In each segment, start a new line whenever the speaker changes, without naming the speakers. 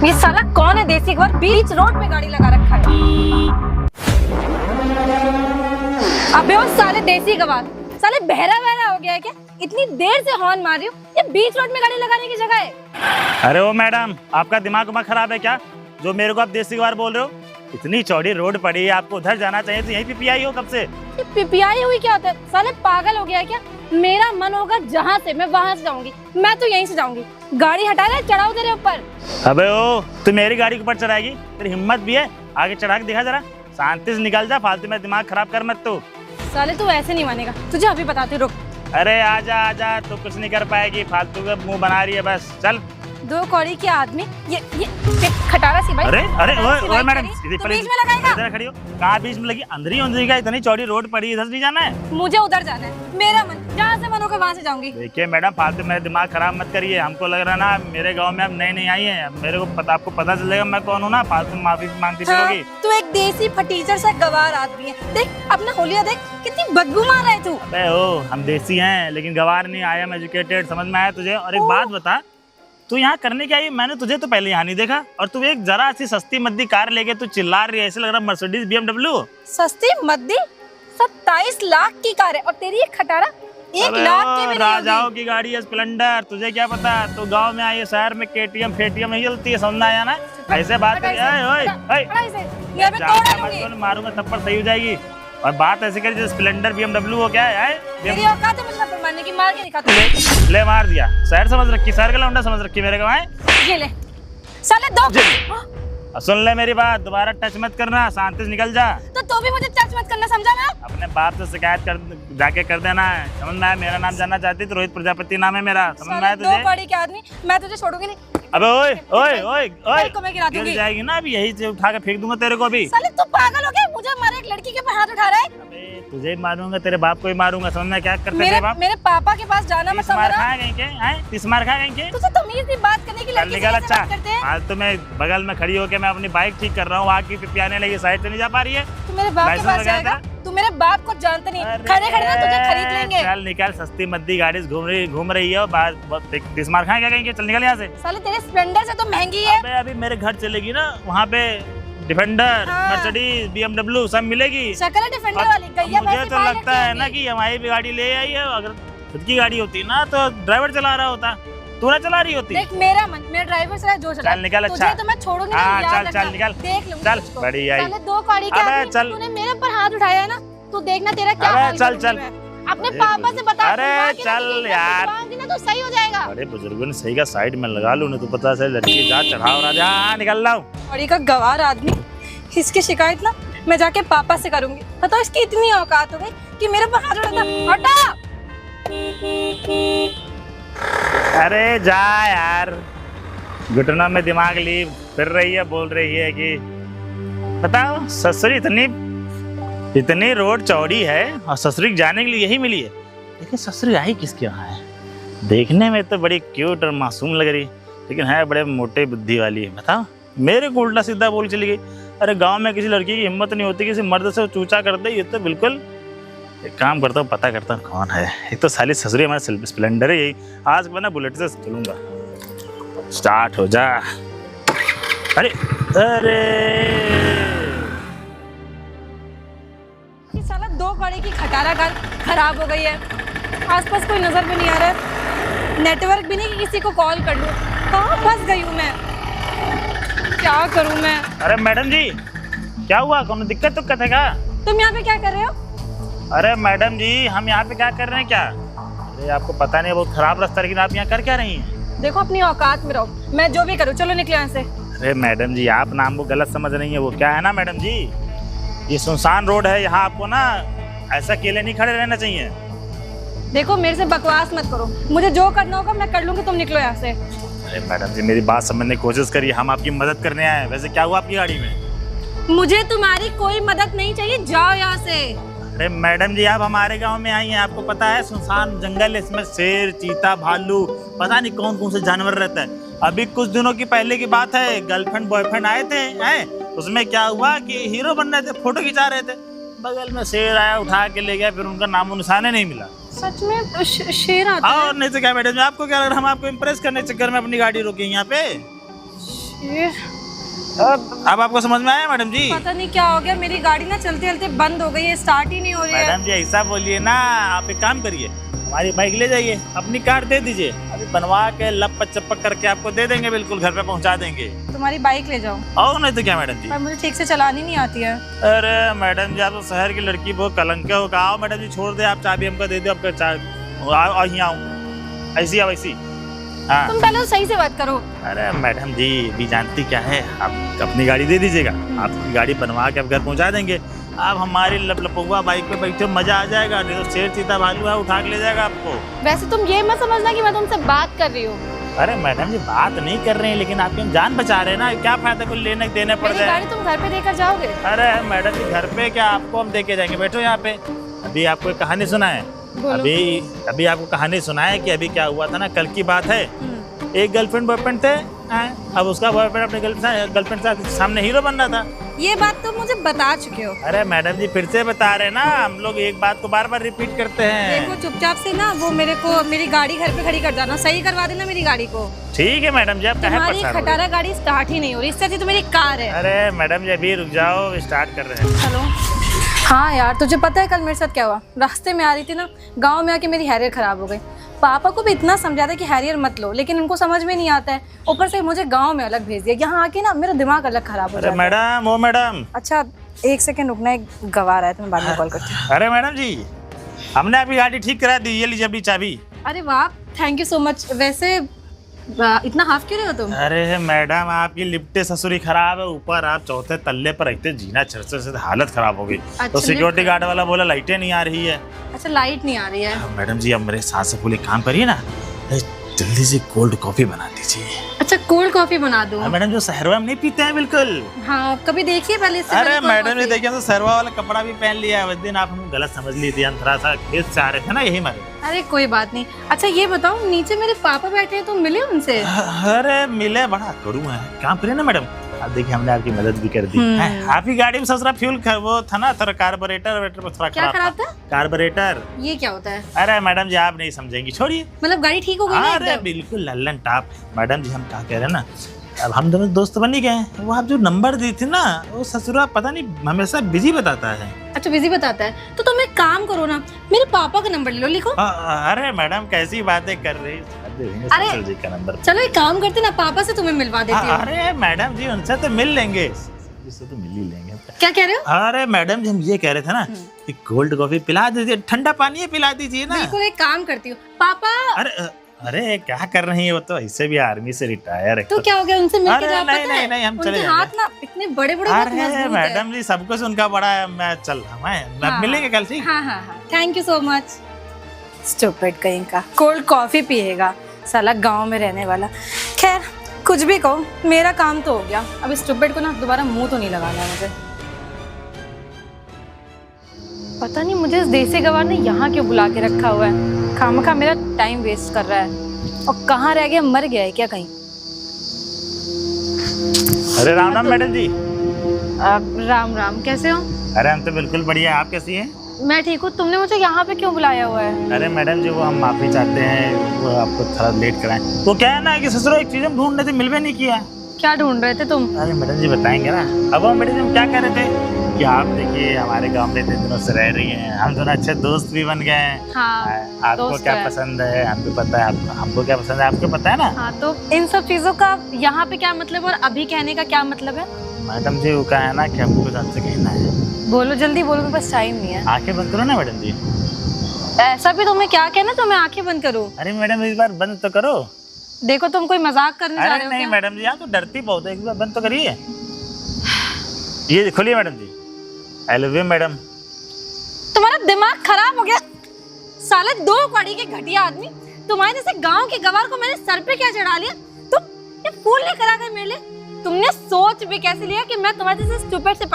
ये साला कौन है देसी घर बीच रोड पे गाड़ी लगा रखा है। अबे वो साले देसी गवार, साले बहरा बहरा हो गया है क्या? इतनी देर से हॉर्न मार रही हूँ, ये बीच रोड में गाड़ी लगाने की जगह है।
अरे वो मैडम, आपका दिमाग खराब है क्या? जो मेरे को आप देसी गवार बोल रहे हो? इतनी चौड़ी रोड पड़ी है, आपको उधर जाना चाहिए तो यहीं पिपियाई हो कब से।
ये पिपियाई हुई क्या होता है? साले पागल हो गया है क्या? मेरा मन होगा जहाँ से मैं वहाँ से जाऊंगी, मैं तो यहीं से जाऊंगी। गाड़ी हटा ले, चढ़ाओ तेरे ऊपर।
अबे ओ, तू मेरी गाड़ी के ऊपर चढ़ाएगी? तेरी हिम्मत भी है? आगे चढ़ा के दिखा जरा। शांति से निकल जा, फालतू में दिमाग खराब कर मत तू।
साले तू ऐसे नहीं मानेगा, तुझे अभी बताती, रुक।
अरे आजा आजा, तू कुछ नहीं कर पाएगी, फालतू का मुंह बना रही है बस, चल।
दो कौड़ी के आदमी, ये खटारा सी भाई।
अरे अरे ओए मैडम,
बीच में लगाएगा?
इधर खड़ी हो। कहाँ बीच में लगी? अंदर ही का, इतनी चौड़ी रोड पड़ी, इधर नहीं जाना है?
मुझे उधर जाना है, मेरा मन जहाँ से मन होगा वहाँ से जाऊंगी।
देखिए मैडम, फालतू मेरा दिमाग खराब मत करिए। हमको लग रहा है ना मेरे गांव में अब नई नई आई है, मेरे को पता, आपको पता चलेगा मैं कौन हूँ ना, फालतू माफी मांगती फिरोगी।
तू एक देसी फटीचर सा गवार आदमी है। देख अपना होलिया देख, कितनी बदबू मार रहा है तू।
अबे ओ, हम देसी हैं लेकिन गवार नहीं, आई एम एजुकेटेड, समझ में आया तुझे? और एक बात बता, तू यहाँ करने क्या आई? मैंने तुझे तो पहले यहाँ नहीं देखा, और तू एक जरा सी सस्ती मद्दी कार लेके तू चिल्ला रही है, ऐसे लग रहा है मर्सिडीज BMW।
सस्ती मद्दी? 27 लाख की कार है, और तेरी एक खटारा 1 लाख की भी नहीं
राजाओं
होगी।
की गाड़ी है स्प्लेंडर, तुझे क्या पता? तो गांव में आई है, शहर में KTM फेटीएम नहीं चलती है, समझ आया ना? ऐसे बात कर, मारूंगा थप्पड़, सही हो जाएगी। और बात ऐसे करी जैसे स्प्लेंडर BMW हो, क्या है?
तेरी औकात है मुझे थप्पड़ मारने की, मार के दिखा तू।
ले मार दिया। शहर समझ रखी, शहर का लौंडा समझ रखी मेरे को है?
ये ले साले दो।
सुन ले मेरी बात, दोबारा टच मत करना, शांति से निकल जा।
तो तू भी मुझे टच मत करना, समझा ना?
अपने बाप से शिकायत कर, जाके कर देना है, समझ में आया? मेरा नाम जानना चाहती तो रोहित प्रजापति नाम है मेरा, समझ में आया तुझे?
दो कौड़ी के आदमी, मैं तुझे छोड़ूंगी नहीं।
अबे ओए ओए ओए ओए,
को मैं गिरा दूंगी।
गिर जाएगी ना अभी, यही से उठा के फेंक दूंगा तेरे को अभी।
साले तू पागल हो गया? मुझे मारे एक लड़की के ऊपर हाथ उठा रहा है।
अबे तुझे ही मारूंगा, तेरे बाप को ही मारूंगा, समझ में? क्या करते तेरे बाप?
मेरे पापा के पास जाना मत समझ रहा।
कहीं के हैं? 30 मार खा गए?
तुझे तमीज नहीं बात करने की, लड़की से कैसे बात करते हैं?
आज तो मैं बगल में खड़ी होकर मैं अपनी बाइक ठीक कर रहा हूँ, आगे पिपियाने लगी, साइड से नहीं जा पा रही है।
तू मेरे बाप के पास जाएगा? तू मेरे बाप को जानते नहीं, खड़े खड़े ना तुझे खरीद लेंगे।
चल निकल, सस्ती मद्दी गाड़ी से घूम रही है, और 30 मार खाएगा कहीं के? चल निकल यहाँ से।
साले तेरे स्प्लेंडर से तो महंगी है।
अबे अभी मेरे घर चलेगी ना, वहाँ पे डिफेंडर, मर्सिडीज, BMW सब मिलेगी।
शक्ल है डिफेंडर वाली, गैया
मुझे तो लगता है ना कि हमारी भी गाड़ी ले आई है, अगर खुद की गाड़ी होती ना तो ड्राइवर चला रहा होता, तू ना चला रही होती।
देख मेरा मन, मेरा ड्राइवर से जो चला।
चल निकल, अच्छा
तुझे तो मैं छोड़ूंगी नहीं, याद
चल
रखना।
चल निकल,
देख लूंगी
चल
तुझको।
बड़ी आई।
साले दो कौड़ी के आदमी,
चल,
तूने मेरे ऊपर हाथ उठाया है ना, तू देखना तेरा क्या हाल
चल
करूंगी
चल,
मैं। अपने पापा से बता।
अरे चल यार,
तो सही हो जाएगा।
अरे बुजुर्गों ने सही का साइड में लगा लूं, नहीं तो पता चले लड़की जा चढ़ाओ राजा, निकल रहा हूँ।
कौड़ी का गवार आदमी, इसकी शिकायत ना मैं जाके पापा से करूंगी। बताओ इसकी इतनी औकात हो गई कि मेरे ऊपर हाथ उठाता। हटा।
अरे जा यार, घुटनों में दिमाग ली फिर रही है, बोल रही है कि बताओ ससुरी इतनी रोड चौड़ी है और ससुरी जाने के लिए यही मिली है। लेकिन ससुरी आई किसके वहाँ है? देखने में तो बड़ी क्यूट और मासूम लग रही, लेकिन है बड़े मोटे बुद्धि वाली है। बताओ, मेरे को उल्टा सीधा बोल चली गई। अरे गांव में किसी लड़की की हिम्मत नहीं होती किसी मर्द से चूचा कर दे, ये तो बिल्कुल। एक काम करता हूँ, पता करता हूँ कौन है। एक तो साली ससुरी हमारे स्प्लेंडर है, यही आज मैं ना बुलेट से चलूंगा। स्टार्ट हो जा। अरे अरे
साला दो कौड़ी की खटारा कार खराब हो गई है, आसपास कोई नजर भी नहीं आ रहा है, नेटवर्क भी नहीं कि किसी को कॉल कर लूं। कहाँ फंस गई हूँ मैं, क्या करूँ मैं?
अरे मैडम जी, क्या हुआ? कौन दिक्कत है क्या?
तुम यहाँ पे क्या कर रहे हो?
अरे मैडम जी, हम यहाँ पे क्या कर रहे हैं क्या? अरे आपको पता नहीं, बहुत खराब रास्ता, लेकिन आप यहाँ कर क्या रही हैं?
देखो अपनी औकात में रहो, मैं जो भी करूँ। चलो निकलो यहाँ से।
अरे मैडम जी, आप नाम को गलत समझ रही हैं। वो क्या है ना मैडम जी, ये सुनसान रोड है, यहाँ आपको ना ऐसा अकेले नहीं खड़े रहना चाहिए।
देखो मेरे से बकवास मत करो, मुझे जो करना होगा मैं कर लूंगी, तुम निकलो यहाँ से।
अरे मैडम जी, मेरी बात समझने की कोशिश करिए, हम आपकी मदद करने आए हैं। वैसे क्या हुआ आपकी गाड़ी में?
मुझे तुम्हारी कोई मदद नहीं चाहिए, जाओ यहाँ से।
अरे मैडम जी, आप हमारे गांव में आई हैं, आपको पता है सुनसान जंगल, इसमें शेर, चीता, भालू, पता नहीं कौन कौन से जानवर रहता है। अभी कुछ दिनों की पहले की बात है, गर्लफ्रेंड बॉयफ्रेंड आए थे, हैं? उसमें क्या हुआ कि हीरो बन रहे थे, फोटो खिंचा रहे थे, बगल में शेर आया, उठा के ले गया, फिर उनका नामो निशान नहीं मिला।
सच में शेर आता है?
और नहीं तो क्या मैडम जी, आपको क्या लग रहा है हम आपको इम्प्रेस करने के चक्कर में अपनी गाड़ी रोकी यहाँ पे? अब आपको समझ में आया मैडम जी?
पता नहीं क्या हो गया, मेरी गाड़ी ना चलते चलते बंद हो गई है, स्टार्ट ही नहीं हो रही है।
मैडम जी ऐसा बोलिए ना, आप एक काम करिए, हमारी बाइक ले जाइए, अपनी कार दे दीजिए, अभी बनवा के लपक चपक करके आपको दे देंगे, बिल्कुल घर पे पहुंचा देंगे।
तुम्हारी बाइक ले जाओ।
और नहीं तो क्या मैडम जी?
पर मुझे ठीक से चलानी नहीं आती है।
अरे मैडम जी आप तो शहर की लड़की बहुत कलंक हो। आओ मैडम जी छोड़ दे, आप चाबी हमको दे दो, आपका आओ ऐसी आओ ऐसी। हाँ
तुम पहले तो सही से बात करो।
अरे मैडम जी भी जानती क्या है, आप अपनी गाड़ी दे दीजिएगा, आपकी गाड़ी बनवा के आप घर पहुंचा देंगे। आप हमारी लपलपुआ बाइक पे बैठे मजा आ जाएगा, नहीं तो शेर चीता भालू है उठा के ले जाएगा आपको।
वैसे तुम ये मत समझना कि मैं तुमसे बात कर रही हूँ।
अरे मैडम जी बात नहीं कर रहे हैं, लेकिन आपकी हम जान बचा रहे हैं ना, क्या फायदा कोई लेने देने पड़
मेरी
जाए।
गाड़ी तुम घर पे देकर जाओगे?
अरे मैडम जी घर पे क्या, आपको हम देके जाएंगे, बैठो यहाँ पे। अभी आपको एक कहानी सुनाए, अभी आपको कहानी सुनाए कि अभी क्या हुआ था ना, कल की बात है। एक गर्लफ्रेंड बॉयफ्रेंड थे, अब उसका बॉयफ्रेंड अपने गर्लफ्रेंड के सामने हीरो बन रहा था।
ये बात तुम मुझे बता चुके हो।
अरे मैडम जी फिर से बता रहे ना, हम लोग एक बात को बार बार रिपीट करते हैं।
देखो चुपचाप से ना वो मेरी गाड़ी घर पे खड़ी कर जाना, सही करवा देना मेरी गाड़ी को।
ठीक है मैडम जी, आप कहे
तुम्हारी
परेशान हो रही
खटारा गाड़ी स्टार्ट ही नहीं हो रही, इससे अच्छी तो मेरी कार है।
हैं? अरे मैडम जी अभी रुक जाओ, स्टार्ट कर रहे हैं।
हेलो। हाँ यार तुझे पता है कल मेरे साथ क्या हुआ? रास्ते में आ रही थी ना, गांव में आके मेरी हैरियर खराब हो गई। पापा को भी इतना समझाता है कि हैरियर मत लो, लेकिन उनको समझ में नहीं आता है। ऊपर से मुझे गांव में अलग भेज दिया, यहाँ आके ना मेरा दिमाग अलग खराब हो
अरे
जाता है।
मैडम ओ मैडम।
अच्छा एक सेकंड रुकना, एक गवार है तो मैं बाद में कॉल करती हूँ।
अरे मैडम जी हमने आपकी गाड़ी ठीक करा दी, ये लीजिए अपनी चाबी।
अरे वाह थैंक यू सो मच। वैसे इतना हाफ क्यों रहे हो तुम?
अरे मैडम आपकी लिफ्ट ससुरी खराब है, ऊपर आप चौथे तल्ले पर रहते, जीना चढ़ते से हालत खराब हो गई।
अच्छा,
तो सिक्योरिटी गार्ड वाला बोला लाइटें नहीं आ रही है।
अच्छा लाइट नहीं आ रही है।
मैडम जी अब मेरे साथ से पूरे काम करिए ना, जल्दी से कोल्ड कॉफी बना दीजिए।
अच्छा कोल्ड कॉफी बना दो।
मैडम जो सहरवा में नहीं पीते हैं बिल्कुल।
हाँ कभी देखिए पहले इससे।
अरे मैडम जी देखिए तो सहरवा वाला कपड़ा भी पहन लिया है, उस दिन आप हमें गलत समझ ली थी, हम थोड़ा सा खेत से आ रहे थे ना, यही मारे।
अरे कोई बात नहीं। अच्छा ये बताओ नीचे मेरे पापा बैठे हैं, तुम मिले उनसे?
अरे मिले, बड़ा करूँ है काम करिए ना मैडम। अब देखिए हमने आपकी मदद भी कर दी है। आपकी गाड़ी में ससुरा फ्यूल वो था ना, थोड़ा कार्बोरेटर थोड़ा
क्या खराब था?
कार्बोरेटर।
ये क्या होता है?
अरे मैडम जी आप नहीं समझेंगी, छोड़िए।
मतलब गाड़ी ठीक हो गई ना
अरे
एकदम?
बिल्कुल लल्लन टॉप। मैडम जी हम क्या कह रहे हैं ना, अब हम दोनों दोस्त बन ही गए। वो आप जो नंबर दी थी ना, वो ससुरा पता नहीं हमेशा बिजी बताता है।
अच्छा बिजी बताता है, तो तुम एक काम करो ना, मेरे पापा का नंबर ले लो, लिखो।
अरे मैडम कैसी बातें कर रही,
अरे,
ससुर जी का नंबर।
चलो एक काम करते ना, पापा से तुम्हें मिलवा देती हूँ।
अरे मैडम जी उनसे तो मिल लेंगे, इससे तो मिल ही लेंगे।
क्या कह रहे हो?
अरे मैडम जी हम ये कह रहे थे ना कि कोल्ड कॉफी पिला दीजिए, ठंडा पानी पिला दीजिए ना।
बिल्कुल एक काम करती हूँ पापा।
अरे क्या कर रही है, वो तो ऐसे भी आर्मी से रिटायर है।
तो क्या हो गया उनसे मिलके जाओ?
नहीं नहीं हम चले
जाएंगे। हाथ ना इतने बड़े बड़े बहुत मजबूत है।
मैडम जी सब कुछ उनका बड़ा है, मैं चल रहा हूँ, मैं मिलेंगे कल से।
हाँ हाँ हाँ thank you so much. Stupid कहीं का कोल्ड कॉफी पिएगा साला, गांव में रहने वाला। खैर कुछ भी कहो, मेरा काम तो हो गया। अब स्टूपिड को ना दोबारा मुंह तो नहीं लगाना है मुझे। पता नहीं मुझे इस देसी गवार ने यहाँ क्यों बुला के रखा हुआ है, खामखा मेरा टाइम वेस्ट कर रहा है। और कहाँ रह गया, मर गया है क्या कहीं?
अरे राम राम मैडम जी।
राम राम, कैसे हो?
अरे हम तो बिल्कुल बढ़िया, आप कैसी हैं?
मैं ठीक हूँ। तुमने मुझे यहाँ पे क्यों बुलाया हुआ है?
अरे मैडम जी वो हम माफी चाहते हैं, वो आपको थोड़ा लेट कराएं। वो क्या है ना कि ससुर एक चीज हम ढूंढ रहे थे, मिल भी नहीं किया।
क्या ढूंढ रहे थे तुम?
अरे मैडम जी बताएंगे ना। अब हम मैडम जी हम क्या कह रहे थे कि आप देखिए हमारे गांव में इतने दिनों से रह रही हैं, हम दोनों अच्छे दोस्त भी बन गए हैं।
हाँ,
आपको क्या पसंद है हमको पता है, हमको क्या पसंद है आपको पता है ना।
हाँ तो इन सब चीजों का यहाँ पे क्या मतलब और अभी कहने का क्या मतलब है?
मैडम जी वो क्या है ना कि हमको कुछ आपसे कहना है।
बोलो जल्दी बोलो, मेरे पास टाइम नहीं है।
आंखें बंद करो ना मैडम जी।
ऐसा भी तुम्हें क्या कहना तो मैं आंखें बंद करूँ?
अरे मैडम इस बार बंद तो करो।
देखो तुम कोई मजाक करने जा रहे हो?
नहीं मैडम जी आप तो डरती बहुत है, एक बार बंद तो करिए। ये खोलिए madam ji. I love you madam.
तुम्हारा दिमाग खराब हो गया साले, 2 कौड़ी के घटिया आदमी। तुम्हारे जैसे गांव के गवार को मैंने सर पे क्या चढ़ा लिया? तुम ये फूल लेकर आ गए मेरे लिए। तुमने सोच भी कैसे लिया कि मैं तुम्हारे जैसे स्टूपिड से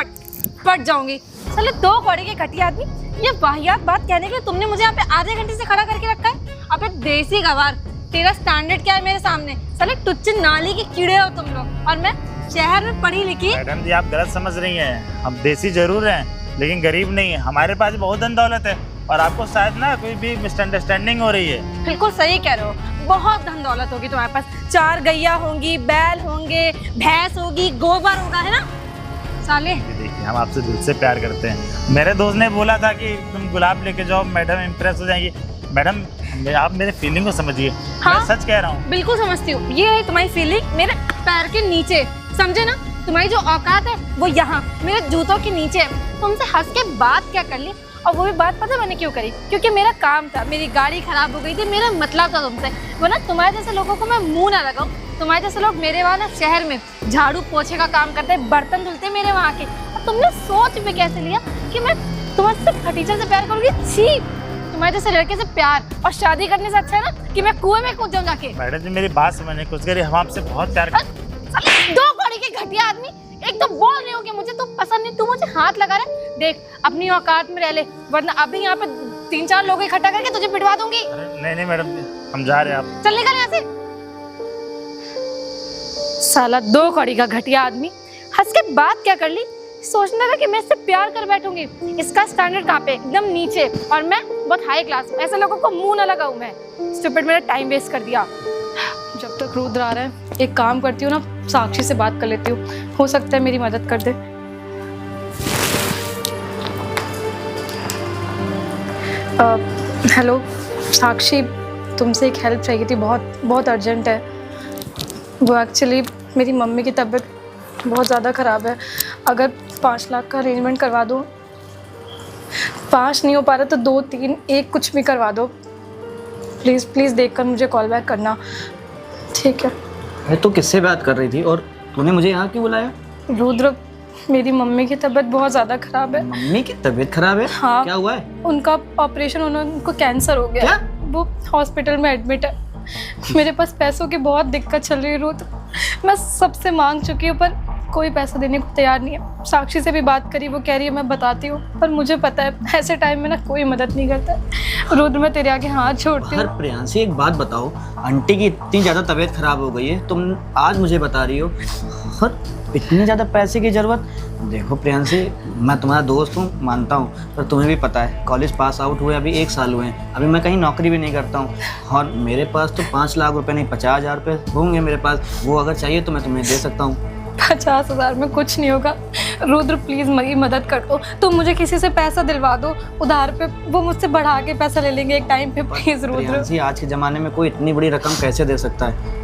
पट जाऊंगी? साले 2 कौड़ी के घटिया आदमी, ये वाहियात बात कहने के लिए तुमने मुझे यहाँ पे आधे घंटे से खड़ा करके रखा है। अब एक देसी गवार, तेरा स्टैंडर्ड क्या है मेरे सामने? साले टुच्चे नाली के कीड़े हो तुम लोग, और मैं शहर में पढ़ी लिखी।
मैडम जी आप गलत समझ रही हैं, हम देसी जरूर हैं लेकिन गरीब नहीं है, हमारे पास बहुत धन दौलत है और आपको शायद ना कोई भी मिसअंडरस्टैंडिंग हो रही है।
बिल्कुल सही कह रहे हो, बहुत धन दौलत होगी तुम्हारे पास, 4 गैया होंगी, बैल होंगे, भैंस होगी, गोबर होगा, है ना साले।
देखिए हम आपसे दिल से प्यार करते हैं। मेरे दोस्त ने बोला था कि तुम गुलाब लेके जाओ, मैडम इम्प्रेस हो जाएंगी। मैडम आप मेरे फीलिंग को समझिए।
हाँ?
मैं सच कह रहा हूँ।
बिल्कुल समझती हूँ, ये है तुम्हारी फीलिंग मेरे पैर के नीचे, समझे ना। तुम्हारी जो औकात है वो यहाँ मेरे जूतों के नीचे है। तुमसे हंस के बात क्या कर ली, और वो भी बात पता मैंने क्यों करी, क्योंकि मेरा काम था, मेरी गाड़ी खराब हो गई थी, मेरा मतलब था तुमसे। वरना तुम्हारे जैसे लोगों को मैं मुंह ना लगाऊं। तुम्हारे जैसे लोग मेरे वहाँ ना शहर में झाड़ू पोछे का काम करते हैं, बर्तन धुलते हैं मेरे वहाँ के। और तुमने सोच भी कैसे लिया कि मैं तुम्हारे फटीचर से प्यार करूंगी? छी, तुम्हारे जैसे लड़के से प्यार और शादी करने से अच्छा है ना कि मैं कुएं में कूद जाऊं जाके।
मैडम जी मेरी बात समझने की कोशिश करिए, हम आपसे बहुत प्यार करते हैं।
साले 2 कौड़ी के घटिया आदमी, एक तो बोल रहे हो कि मुझे तू पसंद नहीं, तू मुझे हाथ लगा रहा है। देख अपनी औकात में रह ले, वरना अभी यहाँ पे 3-4 लोग इकट्ठा करके तुझे पिटवा दूंगी।
नहीं नहीं मैडम जी हम जा रहे हैं। आप
चल निकल यहाँ से। साला 2 कौड़ी का घटिया आदमी, हंस के बात क्या कर ली। सोचने लगा कि मैं इससे प्यार कर बैठूंगी। इसका स्टैंडर्ड कहाँ पे, एकदम नीचे, और मैं बहुत हाई क्लास। ऐसे लोगों को मुंह ना लगाऊं मैं। स्टूपिड, मेरा टाइम वेस्ट कर दिया। जब तक रुद्र आ रहा है, एक काम करती हूँ ना, साक्षी से बात कर लेती हूँ, हो सकता है मेरी मदद कर दे। हेलो साक्षी, तुमसे एक हेल्प चाहिए थी, बहुत बहुत अर्जेंट है। वो एक्चुअली मेरी मम्मी की तबीयत बहुत ज़्यादा ख़राब है। अगर 5 लाख का अरेंजमेंट करवा दो, 5 नहीं हो पा रहा तो 2, 3, 1 कुछ भी करवा दो प्लीज़। प्लीज़ देखकर मुझे कॉल बैक करना, ठीक है?
अरे तो किससे बात कर रही थी और तूने मुझे यहाँ क्यों बुलाया?
रुद्र, मेरी मम्मी की तबीयत बहुत ज़्यादा ख़राब है।
मम्मी की तबीयत खराब है?
हाँ।
क्या हुआ है?
उनका ऑपरेशन होना, उनको कैंसर हो गया।
क्या?
वो हॉस्पिटल में एडमिट है। मेरे पास पैसों की बहुत दिक्कत चल रही है रुद्र। मैं सबसे मांग चुकी हूँ पर कोई पैसा देने को तैयार नहीं है। साक्षी से भी बात करी, वो कह रही है मैं बताती हूँ, पर मुझे पता है ऐसे टाइम में ना कोई मदद नहीं करता। रुद्र मैं तेरे आगे हाथ छोड़ती हूँ।
प्रियांशी एक बात बताओ, आंटी की इतनी ज़्यादा तबीयत खराब हो गई है, तुम आज मुझे बता रही हो और इतनी ज़्यादा पैसे की ज़रूरत? देखो प्रियांशी, मैं तुम्हारा दोस्त हूँ, मानता हूँ, पर तुम्हें भी पता है कॉलेज पास आउट हुए अभी 1 साल हुए हैं, अभी मैं कहीं नौकरी भी नहीं करता हूँ, और मेरे पास तो 5 लाख रुपए नहीं 50,000 रुपये होंगे मेरे पास। वो अगर चाहिए तो मैं तुम्हें दे सकता हूँ।
50,000 में कुछ नहीं होगा रुद्र, प्लीज मेरी मदद कर दो। तुम मुझे किसी से पैसा दिलवा दो उधार पे, वो मुझसे बढ़ा के पैसा ले लेंगे एक टाइम पे, प्लीज रुद्र।
प्रियांशी आज के ज़माने में कोई इतनी बड़ी रकम कैसे दे सकता है?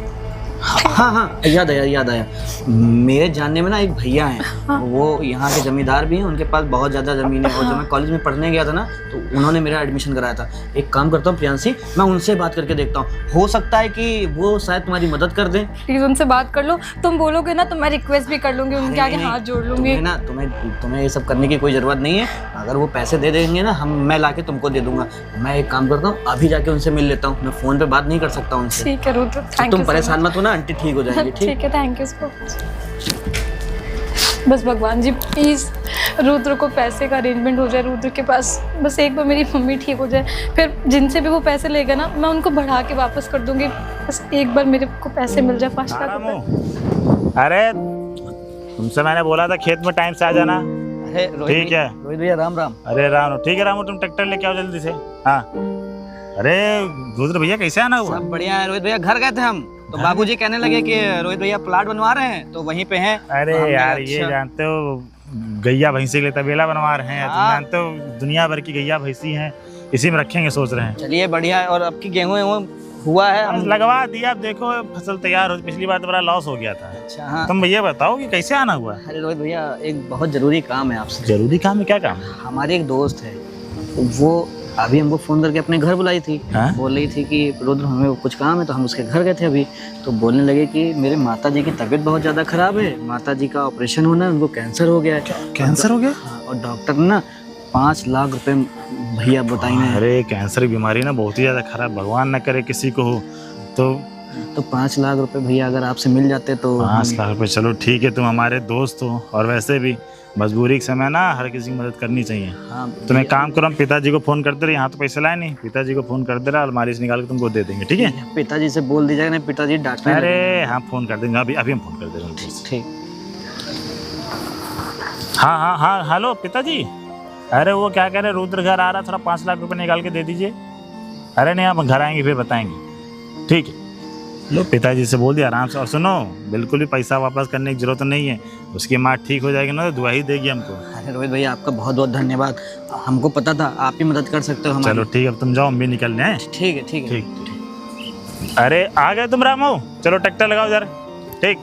हाँ, याद आया। मेरे जानने में ना एक भैया हैं,
हाँ।
वो यहाँ के जमींदार भी हैं, उनके पास बहुत ज़्यादा ज़मीन है। और जब मैं कॉलेज में पढ़ने गया था ना, तो उन्होंने मेरा एडमिशन कराया था। एक काम करता हूँ प्रियांशी, मैं उनसे बात करके देखता हूँ, हो सकता है कि वो शायद तुम्हारी मदद कर दें।
प्लीज उनसे बात कर लो, तुम बोलोगे ना तो मैं रिक्वेस्ट भी कर लूंगी, उनके आगे हाथ जोड़ लूंगी।
तुम्हें ये सब करने की कोई ज़रूरत नहीं है। अगर वो पैसे दे देंगे ना, मैं ला के तुमको दे दूंगा। मैं एक काम करता हूँ, अभी जाके उनसे मिल लेता हूँ, मैं फ़ोन पर बात नहीं कर सकता उनसे।
ठीक है रुद्र, थैंक यू।
तुम परेशान मत हो ना, आंटी ठीक हो जाएगी।
ठीक है, थैंक यू सो मच। बस भगवान जी प्लीज रुद्र को पैसे का अरेंजमेंट हो जाए रुद्र के पास, बस एक बार मेरी मम्मी ठीक हो जाए, फिर जिनसे भी वो पैसे लेगा ना मैं उनको बढ़ा के वापस कर दूंगी। बस एक बार मेरे को पैसे मिल जाए 5 लाख रुपए।
अरे तुमसे मैंने बोला था खेत में टाइम से आ जाना।
अरे
ठीक है
रोहित भैया, राम राम।
अरे राम, ठीक है रामू, तुम ट्रैक्टर लेके आओ जल्दी से। हाँ अरे रुद्र भैया कैसे आना हुआ?
सब बढ़िया है रोहित भैया, घर गए थे हम, तो बाबूजी कहने लगे कि रोहित भैया प्लाट बनवा रहे हैं, तो वहीं पे हैं।
अरे
तो
यार ये जानते हो गैया भैंसी के लिए तबेला बनवा रहे हैं, तुम
हाँ।
जानते हो दुनिया भर की गैया भैंसी हैं, इसी में रखेंगे सोच रहे हैं।
चलिए बढ़िया है। और अब की गेहूं हुआ है,
बस लगवा दिया, अब देखो फसल तैयार हो। पिछली बार तो बड़ा लॉस हो गया था।
अच्छा हाँ।
तुम भैया बताओ कि कैसे आना हुआ?
अरे रोहित भैया, एक बहुत जरूरी काम है आपसे।
जरूरी काम है? क्या काम है?
हमारी एक दोस्त है, वो अभी हमको फ़ोन करके अपने घर बुलाई थी।
हाँ?
बोल रही थी कि रुद्र हमें कुछ काम है, तो हम उसके घर गए थे अभी। तो बोलने लगे कि मेरे माता जी की तबीयत बहुत ज़्यादा ख़राब है, माता जी का ऑपरेशन होना है, उनको कैंसर हो गया है।
कैंसर हो गया?
हाँ, और डॉक्टर ने ना 5 लाख रुपए भैया बताई हैं।
अरे कैंसर की बीमारी ना बहुत ही ज़्यादा खराब, भगवान न करे किसी को हो। तो
5 लाख रुपए भैया अगर आपसे मिल जाते तो।
5 लाख रुपए, चलो ठीक है, तुम हमारे दोस्त हो, और वैसे भी मजबूरी के समय ना हर किसी की मदद करनी चाहिए।
हाँ,
तुम एक काम करो, हम पिताजी को फोन कर दे रहे, यहाँ तो पैसे लाए नहीं, पिताजी को फोन कर दे रहा, अलमारी से निकाल के तुमको दे देंगे, ठीक है?
पिताजी से बोल दीजिएगा, नहीं पिताजी डांटने
अरे
लगेंगे।
हाँ फोन कर देंगे, अभी हम फोन कर दे रहे हैं।
ठीक।
हाँ हेलो पिताजी। अरे वो क्या कह रहे, रुद्र घर आ रहा, थोड़ा 5 लाख रुपए निकाल के दे दीजिए। अरे नहीं, आप घर आएंगे फिर बताएंगे। ठीक है, लो पिताजी से बोल दिया आराम से। और सुनो, बिल्कुल भी पैसा वापस करने की जरूरत नहीं है। उसकी माँ ठीक हो जाएगी ना तो दुआ ही देगी हमको।
अरे रोहित भैया आपका बहुत बहुत धन्यवाद, हमको पता था आप ही मदद कर सकते हो हमारी।
चलो ठीक है, अब तुम जाओ, हम भी निकलने हैं।
ठीक है ठीक है।
ठीक। अरे आ गए तुम रामू, चलो ट्रैक्टर लगाओ जरा। ठीक।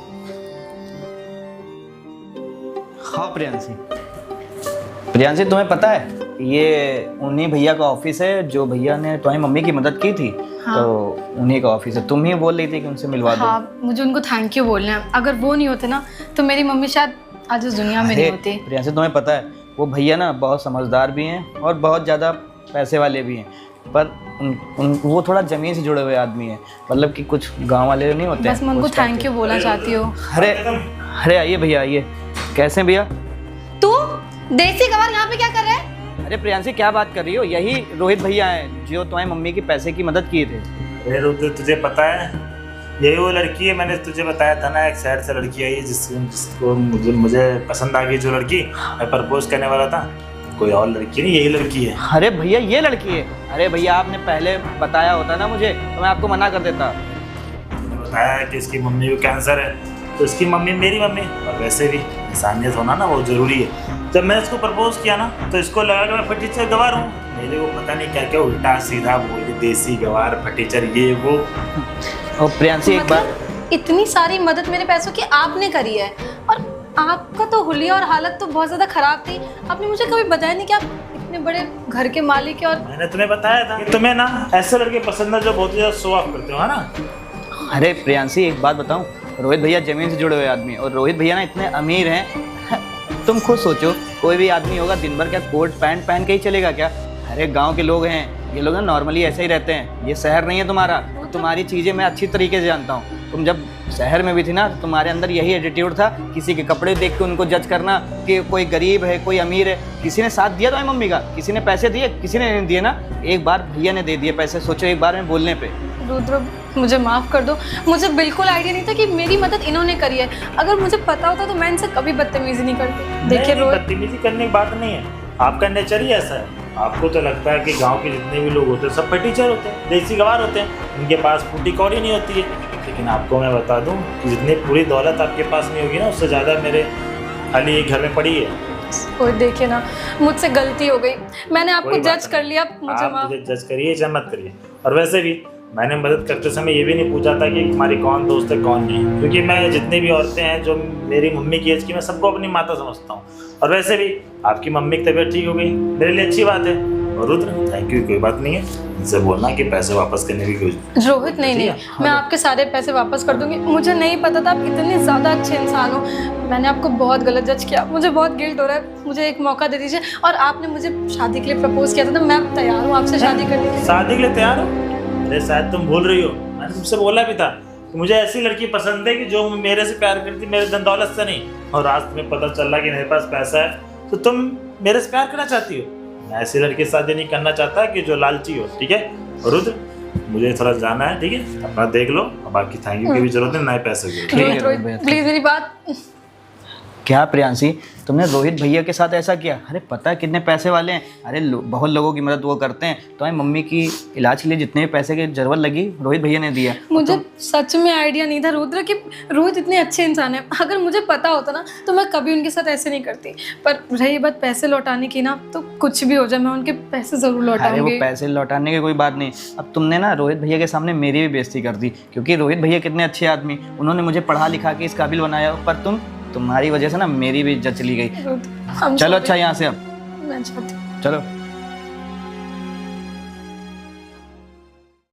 हाँ प्रियांशी, प्रियांशी तुम्हें पता है ये उन्हीं भैया का ऑफिस है जो भैया ने तुम्हारी मम्मी की मदद की थी।
हाँ।
तो उन्हीं का ऑफिस है। तुम ही बोल रही थी कि उनसे मिलवा दो।
हाँ, मुझे उनको थैंक यू बोलना है। अगर वो नहीं होते ना तो मेरी मम्मी शायद आज इस दुनिया में नहीं होती।
प्रियांशी तुम्हें पता है वो भैया ना बहुत समझदार भी हैं और बहुत ज़्यादा पैसे वाले भी हैं, पर वो थोड़ा ज़मीन से जुड़े हुए आदमी हैं, मतलब कि कुछ गांव वाले नहीं होते।
बस मैं उनको थैंक यू बोलना चाहती हूँ।
अरे अरे आइए भैया आइए। कैसे हैं भैया?
तू देसी गवार यहाँ पे क्या कर रहा है?
अरे प्रियांशी क्या बात कर रही हो? यही रोहित भैया हैं जो तुम्हारी मम्मी की पैसे की मदद किए थे।
अरे रुद्र, तुझे पता है यही वो लड़की है, मैंने तुझे बताया था ना, एक शहर से लड़की आई है जिसको मुझे पसंद आ गई। जो लड़की मैं प्रपोज करने वाला था, कोई और लड़की नहीं, यही लड़की है।
अरे भैया ये लड़की है? अरे भैया आपने पहले बताया होता ना मुझे तो मैं आपको मना कर देता।
मैंने बताया कि इसकी मम्मी को कैंसर है, तो इसकी मम्मी मेरी मम्मी, और वैसे भी इंसानियत होना ना बहुत ज़रूरी है। जब मैंने इसको प्रपोज किया ना तो इसको लगा कि मैं फटीचर गवार हूँ। मेरे को पता नहीं क्या क्या उल्टा सीधा बोल के देसी गवार फटीचर ये वो।
और प्रियांशी एक बार,
इतनी सारी मदद मेरे पैसों की आपने करी है, और आपका तो हुलिया और हालत तो बहुत ज़्यादा ख़राब थी। आपने मुझे कभी बताया नहीं कि आप इतने बड़े घर के मालिक हैं। और
मैंने तुम्हें बताया था कि तुम्हें ना ऐसे लड़के पसंद है जो बहुत ही ज़्यादा शो ऑफ करते हो, है ना।
अरे प्रियांशी एक बात बताऊं, रोहित भैया जमीन से जुड़े हुए आदमी हैं और रोहित भैया ना इतने अमीर हैं। तुम खुद सोचो, कोई भी आदमी होगा दिन भर क्या कोट पैंट पहन के ही चलेगा क्या? अरे गांव के लोग हैं, ये लोग ना नॉर्मली ऐसे ही रहते हैं। ये शहर नहीं है तुम्हारा। तुम्हारी चीज़ें मैं अच्छी तरीके से जानता हूँ। तुम जब शहर में भी थी ना तो तुम्हारे अंदर यही एटीट्यूड था, किसी के कपड़े देख के उनको जज करना कि कोई गरीब है कोई अमीर है। किसी ने साथ दिया तुम्हारी मम्मी का? किसी ने पैसे दिए? किसी ने नहीं दिए ना। एक बार भैया ने दे दिए पैसे, सोचो एक बार में बोलने पे।
रुद्र मुझे माफ़ कर दो, मुझे बिल्कुल आइडिया नहीं था कि मेरी मदद इन्होंने करी है। अगर मुझे पता होता तो मैं इनसे कभी बदतमीजी नहीं करती। देखिए रोहित,
बदतमीजी करने की बात नहीं है, आपका नेचर ही ऐसा है। आपको तो लगता है कि गांव के जितने भी लोग होते हैं सब फटीचर होते हैं, देसी गवार होते हैं, उनके पास फूटी कौड़ी नहीं होती है। लेकिन आपको मैं बता दूं कि जितनी पूरी दौलत आपके पास नहीं होगी ना, उससे ज़्यादा मेरे खाली एक घर में पड़ी है।
कोई देखिए ना, मुझसे गलती हो गई, मैंने आपको
कोई बात
जज कर लिया, मुझे
आप
माफ।
मुझे जज करिए या मत करिए। और वैसे भी मैंने मदद करते समय ये भी नहीं पूछा था कि तुम्हारी कौन दोस्त है कौन नहीं, क्योंकि मैं जितनी भी औरतें हैं जो मेरी मम्मी की एज की, मैं सबको अपनी माता समझता हूँ। और वैसे भी आपकी मम्मी की तबीयत ठीक हो गई, मेरे लिए अच्छी बात है। और रुद्र थैंक यू, कोई बात नहीं है, इनसे बोलना कि पैसे वापस करने की कोशिश।
रोहित नहीं, मैं आपके सारे पैसे वापस कर दूंगी। मुझे नहीं पता था आप इतने ज़्यादा अच्छे इंसान हो। मैंने आपको बहुत गलत जज किया, मुझे बहुत गिल्ट हो रहा है। मुझे एक मौका दे दीजिए। और आपने मुझे शादी के लिए प्रपोज किया था तो मैं तैयार हूँ आपसे शादी करने के लिए।
शादी के लिए तैयार हो? अरे शायद तुम भूल रही हो, मैंने तुमसे बोला भी था कि मुझे ऐसी लड़की पसंद है कि जो मेरे से प्यार करती, मेरे धन दौलत से नहीं। और आज तुम्हें पता चल रहा कि मेरे पास पैसा है तो तुम मेरे से प्यार करना चाहती हो। मैं ऐसी लड़की से शादी नहीं करना चाहता कि जो लालची हो, ठीक है। और रुद्र मुझे थोड़ा जाना है, ठीक है, अपना देख लो। अब बाकी थैंक यू की भी जरूरत है, नए पैसे की।
ठीक है,
रोहित प्लीज मेरी बात।
क्या प्रियांशी तुमने रोहित भैया के साथ ऐसा किया? अरे पता है कितने पैसे वाले हैं। अरे बहुत लोगों की मदद वो करते हैं। तो मम्मी की इलाज के लिए जितने भी पैसे की जरूरत लगी रोहित भैया ने दिया।
मुझे सच में आइडिया नहीं था रुद्र कि रोहित इतने अच्छे इंसान है। अगर मुझे पता होता ना तो मैं कभी उनके साथ ऐसे नहीं करती। पर रही बात पैसे लौटाने की ना, तो कुछ भी हो जाए मैं उनके पैसे जरूर
अरे
लौटाऊंगी।
वो पैसे लौटाने की कोई बात नहीं। अब तुमने ना रोहित भैया के सामने मेरी भी बेइज्जती कर दी, क्योंकि रोहित भैया कितने अच्छे आदमी, उन्होंने मुझे पढ़ा लिखा के इस काबिल बनाया। पर तुम्हारी वजह से ना मेरी भी इज्जत चली गई।
हम
चलो अच्छा यहाँ से अब
मैं चाहती हूँ।
चलो।